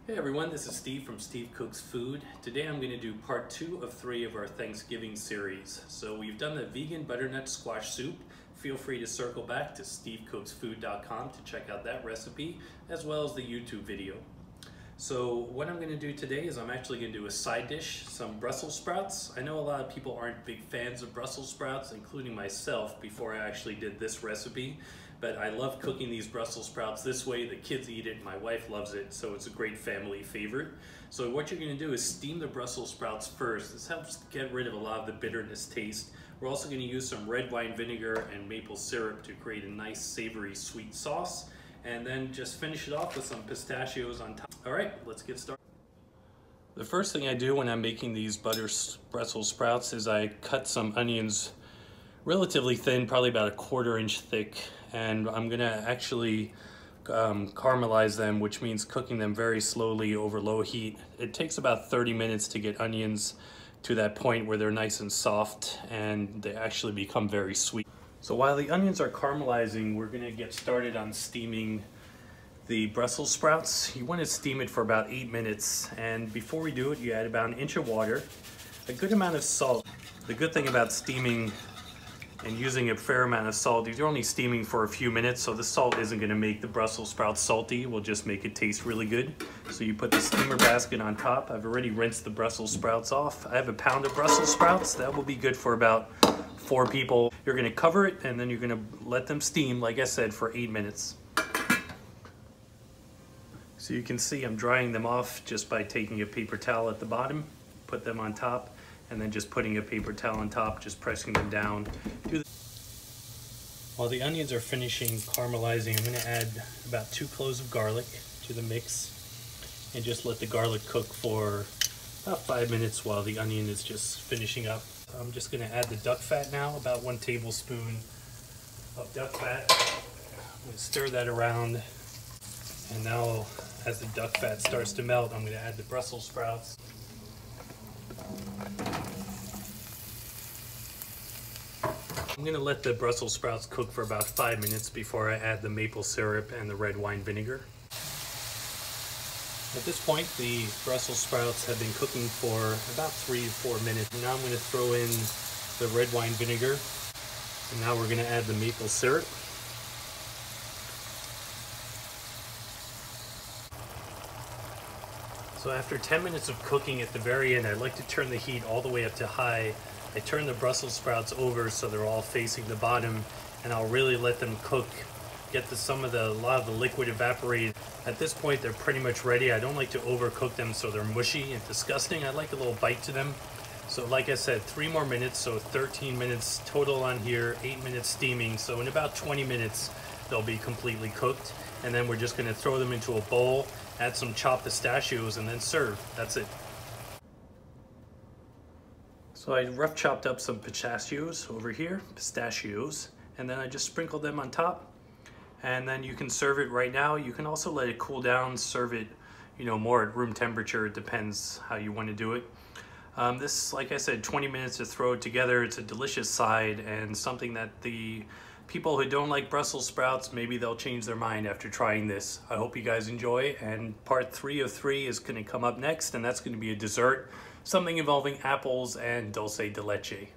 Hey everyone, this is Steve from Steve Cooks Food. Today I'm going to do part 2 of 3 of our Thanksgiving series. So we've done the vegan butternut squash soup. Feel free to circle back to stevecooksfood.com to check out that recipe as well as the YouTube video. So what I'm going to do today is I'm actually going to do a side dish, some Brussels sprouts. I know a lot of people aren't big fans of Brussels sprouts, including myself before I actually did this recipe. But I love cooking these Brussels sprouts this way. The kids eat it, my wife loves it, so it's a great family favorite. So what you're going to do is steam the Brussels sprouts first. This helps get rid of a lot of the bitterness taste. We're also going to use some red wine vinegar and maple syrup to create a nice savory sweet sauce. And then just finish it off with some pistachios on top. All right, let's get started. The first thing I do when I'm making these Brussels sprouts is I cut some onions relatively thin, probably about a 1/4 inch thick, and I'm gonna actually caramelize them, which means cooking them very slowly over low heat. It takes about 30 minutes to get onions to that point where they're nice and soft and they actually become very sweet. So while the onions are caramelizing, we're gonna get started on steaming the Brussels sprouts. You want to steam it for about 8 minutes, and before we do it, you add about 1 inch of water, a good amount of salt. The good thing about steaming and using a fair amount of salt is you're only steaming for a few minutes, so the salt isn't going to make the Brussels sprouts salty. It will just make it taste really good. So you put the steamer basket on top. I've already rinsed the Brussels sprouts off. I have 1 pound of Brussels sprouts. That will be good for about 4 people. You're going to cover it and then you're going to let them steam, like I said, for 8 minutes. So you can see I'm drying them off just by taking a paper towel at the bottom, put them on top, and then just putting a paper towel on top, just pressing them down. While the onions are finishing caramelizing, I'm going to add about 2 cloves of garlic to the mix and just let the garlic cook for about 5 minutes while the onion is just finishing up. I'm just going to add the duck fat now, about 1 tablespoon of duck fat. I'm going to stir that around, and now as the duck fat starts to melt, I'm going to add the Brussels sprouts. I'm going to let the Brussels sprouts cook for about 5 minutes before I add the maple syrup and the red wine vinegar. At this point, the Brussels sprouts have been cooking for about 3 to 4 minutes. Now I'm going to throw in the red wine vinegar, and now we're going to add the maple syrup. So after 10 minutes of cooking, at the very end, I like to turn the heat all the way up to high. I turn the Brussels sprouts over so they're all facing the bottom, and I'll really let them cook, get a lot of the liquid evaporated. At this point, they're pretty much ready. I don't like to overcook them so they're mushy and disgusting. I like a little bite to them. So like I said, 3 more minutes, so 13 minutes total on here, 8 minutes steaming. So in about 20 minutes, they'll be completely cooked. And then we're just gonna throw them into a bowl, add some chopped pistachios, and then serve. That's it. So I rough chopped up some pistachios over here, and then I just sprinkled them on top. And then you can serve it right now. You can also let it cool down, serve it, more at room temperature. It depends how you want to do it. This, like I said, 20 minutes to throw it together. It's a delicious side and something that the people who don't like Brussels sprouts, maybe they'll change their mind after trying this. I hope you guys enjoy, and part 3 of 3 is going to come up next, and that's going to be a dessert, something involving apples and dulce de leche.